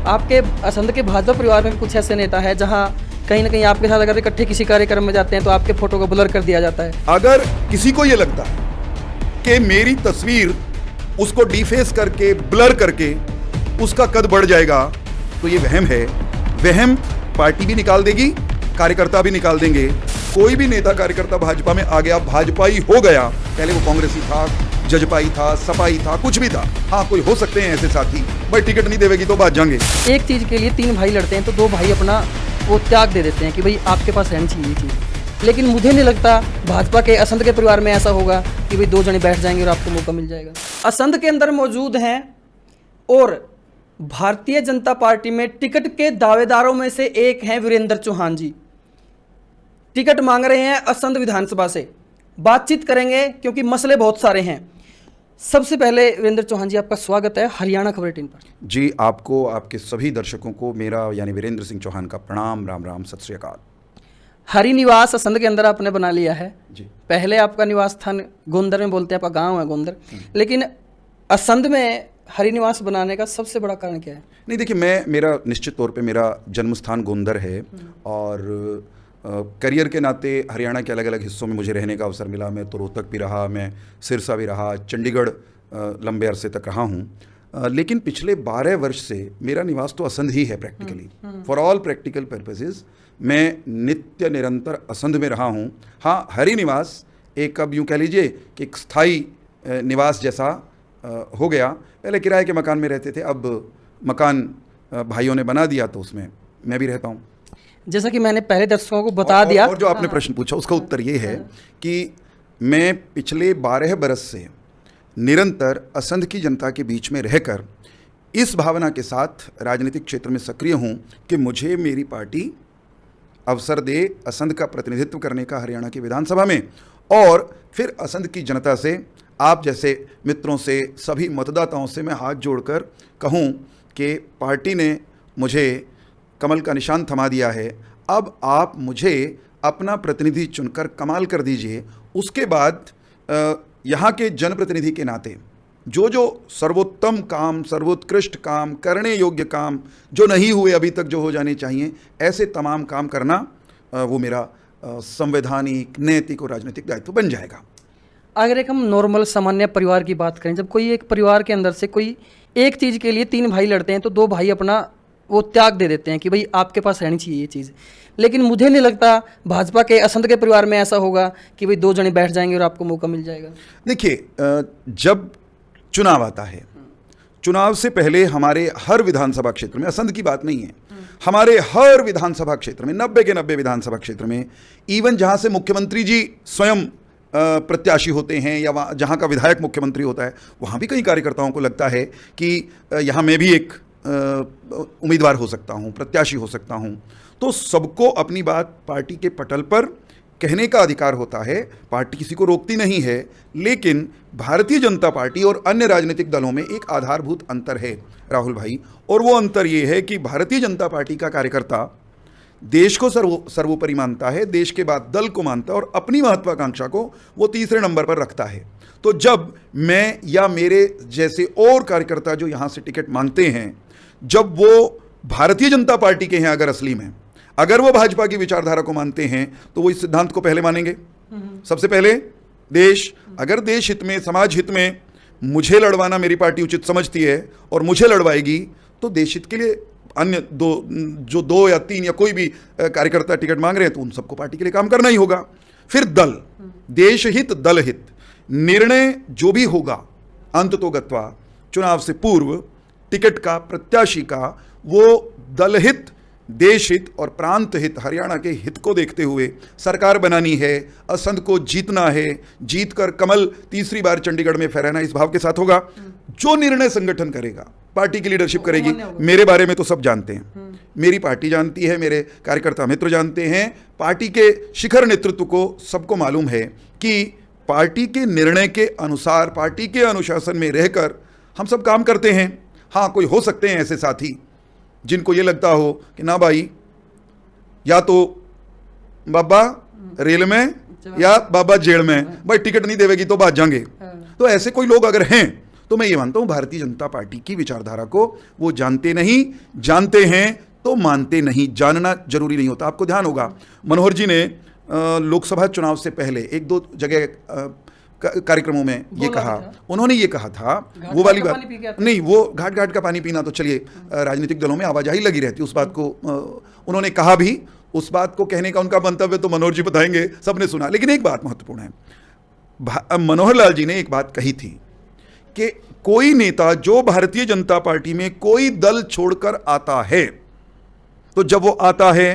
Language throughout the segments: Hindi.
आपके असंध के भाजपा परिवार में भी कुछ ऐसे नेता है जहां कहीं ना कहीं आपके साथ अगर इकट्ठे किसी कार्यक्रम में जाते हैं तो आपके फोटो को ब्लर कर दिया जाता है। अगर किसी को ये लगता है कि मेरी तस्वीर उसको डिफेस करके ब्लर करके उसका कद बढ़ जाएगा तो ये वहम है। वहम पार्टी भी निकाल देगी, कार्यकर्ता भी निकाल देंगे। कोई भी नेता कार्यकर्ता भाजपा में आ गया, भाजपाई हो गया, पहले वो कांग्रेसी था, जजपाई था, सपाई था, कुछ भी था। हाँ, कोई हो सकते हैं ऐसे साथी, भाई टिकट नहीं देवेगी तो बात जाएंगे। एक चीज के लिए 3 भाई लड़ते हैं तो 2 भाई अपना वो त्याग दे देते हैं कि भाई आपके पास रहनी चाहिए ये चीज़। लेकिन मुझे नहीं लगता भाजपा के असंध के परिवार में ऐसा होगा कि भाई 2 जने बैठ जाएंगे और आपको मौका मिल जाएगा। असंध के अंदर मौजूद हैं और भारतीय जनता पार्टी में टिकट के दावेदारों में से एक हैं वीरेंद्र चौहान जी। टिकट मांग रहे हैं असंध विधानसभा से। बातचीत करेंगे क्योंकि मसले बहुत सारे हैं। सबसे पहले वीरेंद्र चौहान जी, आपका स्वागत है हरियाणा खबर 18 पर। जी, आपको, आपके सभी दर्शकों को मेरा यानी वीरेंद्र सिंह चौहान का प्रणाम, राम राम, सत श्री अकाल। हरि निवास असंध के अंदर आपने बना लिया है जी। पहले आपका निवास स्थान गोंदर में, बोलते हैं आपका गांव है गोंदर, लेकिन असंध में हरि निवास बनाने का सबसे बड़ा कारण क्या है? नहीं, देखिए, मेरा निश्चित तौर पे मेरा जन्म स्थान गोंदर है और करियर के नाते हरियाणा के अलग अलग हिस्सों में मुझे रहने का अवसर मिला। मैं तो रोहतक भी रहा, मैं सिरसा भी रहा, चंडीगढ़ लंबे अरसे तक रहा हूँ। लेकिन पिछले 12 वर्ष से मेरा निवास तो असंध ही है practically, for all practical purposes. मैं नित्य निरंतर असंध में रहा हूँ। हाँ, हरि निवास एक, अब यूँ कह लीजिए कि एक स्थायी निवास जैसा हो गया। पहले किराए के मकान में रहते थे, अब मकान भाइयों ने बना दिया तो उसमें मैं भी रहता हूँ। जैसा कि मैंने पहले दर्शकों को बता दिया। और जो आपने प्रश्न पूछा उसका उत्तर ये है कि मैं पिछले 12 बरस से निरंतर असंध की जनता के बीच में रहकर इस भावना के साथ राजनीतिक क्षेत्र में सक्रिय हूँ कि मुझे मेरी पार्टी अवसर दे असंध का प्रतिनिधित्व करने का हरियाणा की विधानसभा में, और फिर असंध की जनता से, आप जैसे मित्रों से, सभी मतदाताओं से मैं हाथ जोड़कर कहूँ कि पार्टी ने मुझे कमल का निशान थमा दिया है, अब आप मुझे अपना प्रतिनिधि चुनकर कमाल कर दीजिए। उसके बाद यहाँ के जनप्रतिनिधि के नाते जो सर्वोत्तम काम, सर्वोत्कृष्ट काम, करने योग्य काम जो नहीं हुए अभी तक, जो हो जाने चाहिए, ऐसे तमाम काम करना वो मेरा संवैधानिक, नैतिक और राजनीतिक दायित्व बन जाएगा। अगर एक हम नॉर्मल सामान्य परिवार की बात करें, जब कोई एक परिवार के अंदर से कोई एक चीज़ के लिए 3 भाई लड़ते हैं तो 2 भाई अपना वो त्याग दे देते हैं कि भाई आपके पास रहनी चाहिए ये चीज़। लेकिन मुझे नहीं लगता भाजपा के असंध के परिवार में ऐसा होगा कि भाई 2 जने बैठ जाएंगे और आपको मौका मिल जाएगा। देखिए, जब चुनाव आता है, चुनाव से पहले हमारे हर विधानसभा क्षेत्र में, असंध की बात नहीं है, हमारे हर विधानसभा क्षेत्र में, 90 के 90 विधानसभा क्षेत्र में, इवन जहाँ से मुख्यमंत्री जी स्वयं प्रत्याशी होते हैं या वहाँ जहाँ का विधायक मुख्यमंत्री होता है, वहाँ भी कई कार्यकर्ताओं को लगता है कि यहाँ मैं भी एक उम्मीदवार हो सकता हूँ, प्रत्याशी हो सकता हूँ। तो सबको अपनी बात पार्टी के पटल पर कहने का अधिकार होता है, पार्टी किसी को रोकती नहीं है। लेकिन भारतीय जनता पार्टी और अन्य राजनीतिक दलों में एक आधारभूत अंतर है राहुल भाई, और वो अंतर ये है कि भारतीय जनता पार्टी का कार्यकर्ता देश को सर्वोपरि मानता है, देश के बाद दल को मानता है और अपनी महत्वाकांक्षा को वो तीसरे नंबर पर रखता है। तो जब मैं या मेरे जैसे और कार्यकर्ता जो यहाँ से टिकट मांगते हैं, जब वो भारतीय जनता पार्टी के हैं, अगर असली में, अगर वो भाजपा की विचारधारा को मानते हैं, तो वो इस सिद्धांत को पहले मानेंगे। सबसे पहले देश, अगर देश हित में, समाज हित में मुझे लड़वाना मेरी पार्टी उचित समझती है और मुझे लड़वाएगी, तो देश हित के लिए अन्य 2 या 3 या कोई भी कार्यकर्ता टिकट मांग रहे हैं तो उन सबको पार्टी के लिए काम करना ही होगा। फिर दल, देश हित, दल हित, निर्णय जो भी होगा अंततोगत्वा चुनाव से पूर्व टिकट का, प्रत्याशी का, वो दल हित, देश हित और प्रांत हित, हरियाणा के हित को देखते हुए सरकार बनानी है, असंध को जीतना है, जीतकर कमल तीसरी बार चंडीगढ़ में फहराना, इस भाव के साथ होगा। जो निर्णय संगठन करेगा, पार्टी की लीडरशिप करेगी। मेरे बारे में तो सब जानते हैं, मेरी पार्टी जानती है, मेरे कार्यकर्ता मित्र जानते हैं, पार्टी के शिखर नेतृत्व को सबको मालूम है कि पार्टी के निर्णय के अनुसार, पार्टी के अनुशासन में रहकर हम सब काम करते हैं। हाँ, कोई हो सकते हैं ऐसे साथी जिनको ये लगता हो कि ना भाई, या तो बाबा रेल में या बाबा जेल में, भाई टिकट नहीं देवेगी तो बात जाएंगे। तो ऐसे कोई लोग अगर हैं तो मैं ये मानता हूं भारतीय जनता पार्टी की विचारधारा को वो जानते नहीं, जानते हैं तो मानते नहीं। जानना जरूरी नहीं होता। आपको ध्यान होगा मनोहर जी ने लोकसभा चुनाव से पहले एक दो जगह कार्यक्रमों में ये कहा, उन्होंने ये कहा था, वो वाली बात नहीं, वो घाट घाट का पानी पीना तो चलिए राजनीतिक दलों में आवाजाही लगी रहती, उस बात को उन्होंने कहा भी, उस बात को कहने का उनका मंतव्य तो मनोहर जी बताएंगे, सबने सुना। लेकिन एक बात महत्वपूर्ण है, मनोहर लाल जी ने एक बात कही थी कि कोई नेता जो भारतीय जनता पार्टी में कोई दल छोड़कर आता है, तो जब वो आता है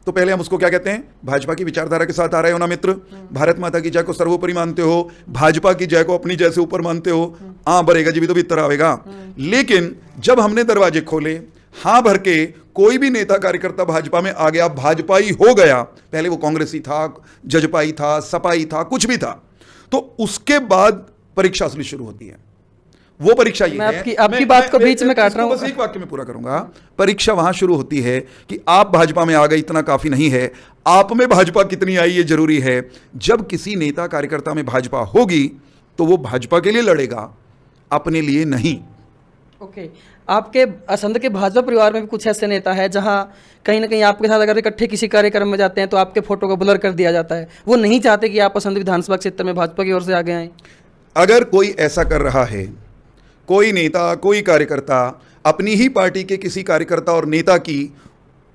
तो पहले हम उसको क्या कहते हैं, भाजपा की विचारधारा के साथ आ रहे हो ना मित्र, भारत माता की जय को सर्वोपरि मानते हो, भाजपा की जय को अपनी जय से ऊपर मानते हो, हाँ भरेगा जी भी तो भीतर आवेगा। लेकिन जब हमने दरवाजे खोले, हाँ भर के कोई भी नेता कार्यकर्ता भाजपा में आ गया, भाजपाई हो गया, पहले वो कांग्रेसी था, जजपाई था, सपाई था, कुछ भी था, तो उसके बाद परीक्षा असली शुरू होती है। वो परीक्षा ये है, आपकी बात को बीच में काट रहा हूं, बस एक वाक्य में पूरा करूंगा। परीक्षा वहां शुरू होती है कि आप भाजपा में आ गए इतना काफी नहीं है, आप में भाजपा कितनी आई ये जरूरी है। जब किसी नेता कार्यकर्ता में भाजपा होगी तो वो भाजपा के लिए लड़ेगा, अपने लिए नहीं। ओके, आपके असंध के भाजपा परिवार में भी कुछ ऐसे नेता है जहां कहीं ना कहीं आपके साथ अगर इकट्ठे किसी कार्यक्रम में जाते हैं तो आपके फोटो को ब्लर कर दिया जाता है, वो नहीं चाहते कि आप असंध विधानसभा क्षेत्र में भाजपा की ओर से आगे आए। अगर कोई ऐसा कर रहा है, कोई नेता, कोई कार्यकर्ता अपनी ही पार्टी के किसी कार्यकर्ता और नेता की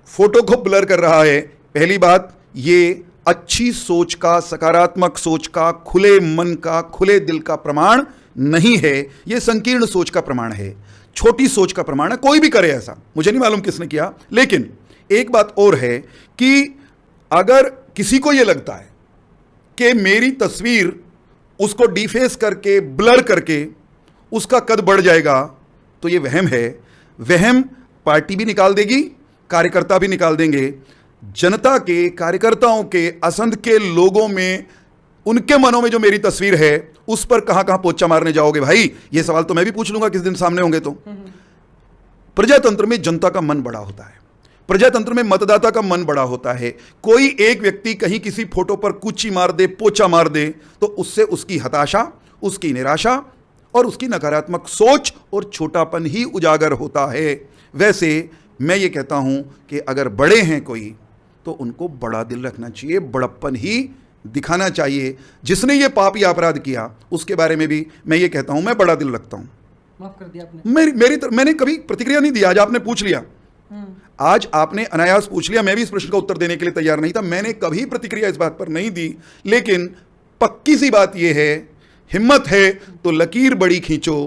फोटो को ब्लर कर रहा है, पहली बात ये अच्छी सोच का, सकारात्मक सोच का, खुले मन का, खुले दिल का प्रमाण नहीं है, ये संकीर्ण सोच का प्रमाण है, छोटी सोच का प्रमाण है। कोई भी करे ऐसा, मुझे नहीं मालूम किसने किया। लेकिन एक बात और है कि अगर किसी को यह लगता है कि मेरी तस्वीर उसको डिफेस करके, ब्लर करके उसका कद बढ़ जाएगा, तो ये वहम है। वहम पार्टी भी निकाल देगी, कार्यकर्ता भी निकाल देंगे। जनता के, कार्यकर्ताओं के, असंध के लोगों में, उनके मनों में जो मेरी तस्वीर है उस पर कहां कहां पोचा मारने जाओगे भाई, ये सवाल तो मैं भी पूछ लूंगा किस दिन सामने होंगे तो। प्रजातंत्र में जनता का मन बड़ा होता है, प्रजातंत्र में मतदाता का मन बड़ा होता है। कोई एक व्यक्ति कहीं किसी फोटो पर कुची मार दे, पोचा मार दे, तो उससे उसकी हताशा, उसकी निराशा और उसकी नकारात्मक सोच और छोटापन ही उजागर होता है। वैसे मैं ये कहता हूं कि अगर बड़े हैं कोई तो उनको बड़ा दिल रखना चाहिए, बड़प्पन ही दिखाना चाहिए। जिसने ये पाप या अपराध किया उसके बारे में भी मैं ये कहता हूं, मैं बड़ा दिल रखता हूं। माफ कर दिया आपने। मैंने कभी प्रतिक्रिया नहीं दी, आज आपने पूछ लिया, आज आपने अनायास पूछ लिया। मैं भी इस प्रश्न का उत्तर देने के लिए तैयार नहीं था, मैंने कभी प्रतिक्रिया इस बात पर नहीं दी। लेकिन पक्की सी बात यह है, हिम्मत है तो लकीर बड़ी खींचो,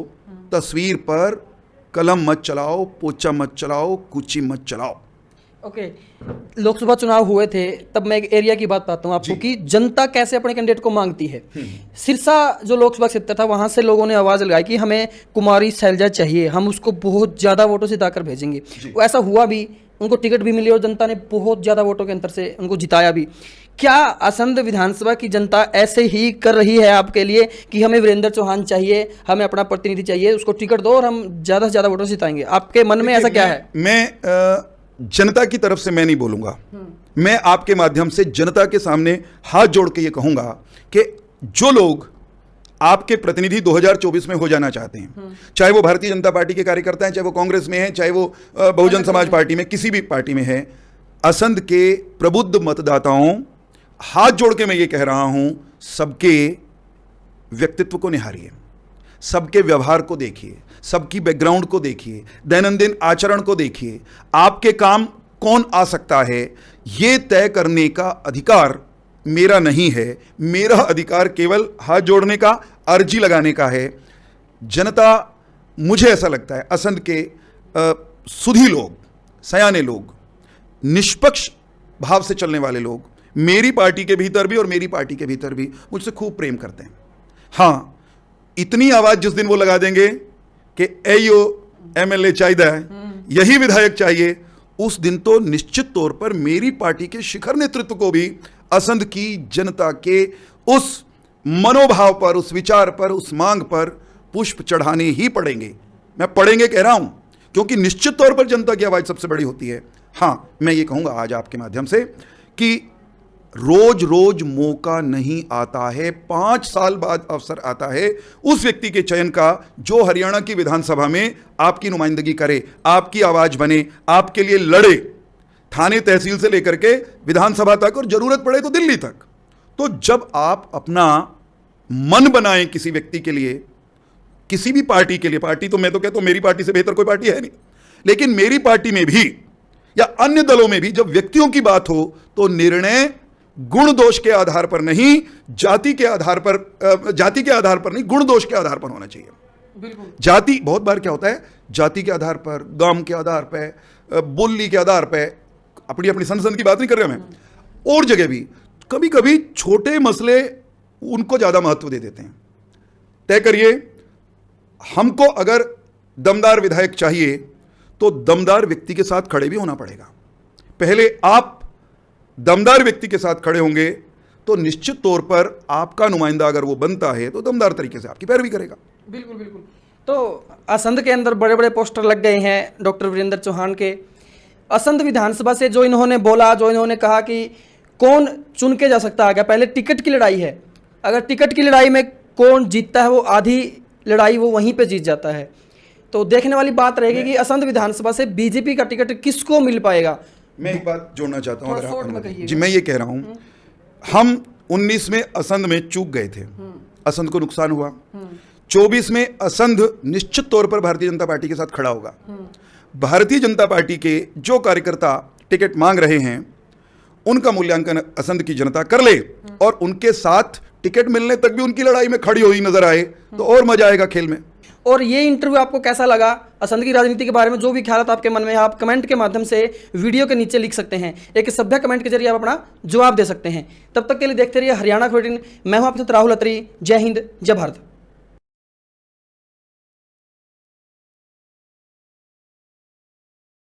तस्वीर पर कलम मत चलाओ, पोचा मत चलाओ, कुची मत चलाओ। ओके, लोकसभा चुनाव हुए थे तब मैं एक एरिया की बात बताता हूँ आपको कि जनता कैसे अपने कैंडिडेट को मांगती है। सिरसा जो लोकसभा क्षेत्र था वहां से लोगों ने आवाज लगाई कि हमें कुमारी शैलजा चाहिए, हम उसको बहुत ज्यादा वोटों से जिताकर भेजेंगे। वो ऐसा हुआ भी, उनको टिकट भी मिली और जनता ने बहुत ज्यादा वोटों के अंतर से उनको जिताया भी। क्या असंध विधानसभा की जनता ऐसे ही कर रही है आपके लिए कि हमें वीरेंद्र चौहान चाहिए, हमें अपना प्रतिनिधि चाहिए, उसको टिकट दो और हम ज्यादा से ज्यादा वोटों से जिताएंगे? आपके मन में ऐसा क्या है? मैं जनता की तरफ से मैं नहीं बोलूंगा, मैं आपके माध्यम से जनता के सामने हाथ जोड़ के ये कहूंगा कि जो लोग आपके प्रतिनिधि 2024 में हो जाना चाहते हैं, चाहे वो भारतीय जनता पार्टी के कार्यकर्ता हैं, चाहे वो कांग्रेस में हैं, चाहे वो बहुजन समाज पार्टी में, किसी भी पार्टी में है, असंध के प्रबुद्ध मतदाताओं, हाथ जोड़ के मैं ये कह रहा हूं, सबके व्यक्तित्व को निहारिए, सबके व्यवहार को देखिए, सबकी बैकग्राउंड को देखिए, दैनंदिन आचरण को देखिए। आपके काम कौन आ सकता है ये तय करने का अधिकार मेरा नहीं है। मेरा अधिकार केवल हाथ जोड़ने का, अर्जी लगाने का है। जनता, मुझे ऐसा लगता है, असंध के सुधी लोग, सयाने लोग, निष्पक्ष भाव से चलने वाले लोग मेरी पार्टी के भीतर भी और मेरी पार्टी के भीतर भी मुझसे खूब प्रेम करते हैं। हाँ, इतनी आवाज जिस दिन वो लगा देंगे कि एयो एमएलए चाहिए, यही विधायक चाहिए, उस दिन तो निश्चित तौर पर मेरी पार्टी के शिखर नेतृत्व को भी असंध की जनता के उस मनोभाव पर, उस विचार पर, उस मांग पर पुष्प चढ़ाने ही पड़ेंगे। मैं पड़ेंगे कह रहा हूं क्योंकि निश्चित तौर पर जनता की आवाज सबसे बड़ी होती है। हां, मैं ये कहूंगा आज आपके माध्यम से कि रोज रोज मौका नहीं आता है, 5 साल बाद अवसर आता है उस व्यक्ति के चयन का जो हरियाणा की विधानसभा में आपकी नुमाइंदगी करे, आपकी आवाज बने, आपके लिए लड़े, थाने तहसील से लेकर के विधानसभा तक और जरूरत पड़े तो दिल्ली तक। तो जब आप अपना मन बनाएं किसी व्यक्ति के लिए, किसी भी पार्टी के लिए, पार्टी तो मैं तो कहता हूं मेरी पार्टी से बेहतर कोई पार्टी है नहीं, लेकिन मेरी पार्टी में भी या अन्य दलों में भी जब व्यक्तियों की बात हो तो निर्णय गुण दोष के आधार पर नहीं, जाति के आधार पर नहीं, गुण दोष के आधार पर होना चाहिए। बिल्कुल। जाति बहुत बार क्या होता है, जाति के आधार पर, गांव के आधार पर, बोली के आधार पर, अपनी अपनी संसद की बात नहीं कर रहा मैं, और जगह भी कभी कभी छोटे मसले उनको ज्यादा महत्व दे देते हैं। तय करिए, हमको अगर दमदार विधायक चाहिए तो दमदार व्यक्ति के साथ खड़े भी होना पड़ेगा। पहले आप दमदार व्यक्ति के साथ खड़े होंगे तो निश्चित तौर पर आपका नुमाइंदा अगर वो बनता है तो दमदार तरीके से आपकी पैरवी करेगा। बिल्कुल बिल्कुल। तो असंध के अंदर बड़े बड़े पोस्टर लग गए हैं डॉक्टर वीरेंद्र चौहान के। असंध विधानसभा से जो इन्होंने बोला, जो इन्होंने कहा कि कौन चुन के जा सकता है, पहले टिकट की लड़ाई है, अगर टिकट की लड़ाई में कौन जीतता है वो आधी लड़ाई वो वहीं पे जीत जाता है। तो देखने वाली बात रहेगी कि असंध विधानसभा से बीजेपी का टिकट किसको मिल पाएगा। मैं एक बात जोड़ना चाहता हूं, अगर जी मैं ये कह रहा हूं, हम 19 में असंध में चूक गए थे, असंध को नुकसान हुआ। 24 में असंध निश्चित तौर पर भारतीय जनता पार्टी के साथ खड़ा होगा। भारतीय जनता पार्टी के जो कार्यकर्ता टिकट मांग रहे हैं उनका मूल्यांकन असंध की जनता कर ले और उनके साथ टिकट मिलने तक भी उनकी लड़ाई में खड़ी हुई नजर आए तो और मजा आएगा खेल में। और ये इंटरव्यू आपको कैसा लगा, असंध की राजनीति के बारे में जो भी ख्याल आपके मन में है, आप कमेंट के माध्यम से वीडियो के नीचे लिख सकते हैं। एक सभ्य कमेंट के जरिए आप अपना जवाब दे सकते हैं। तब तक के लिए देखते रहिए हरियाणा 14। मैं हूं आपके साथ राहुल अत्री। जय हिंद, जय भारत।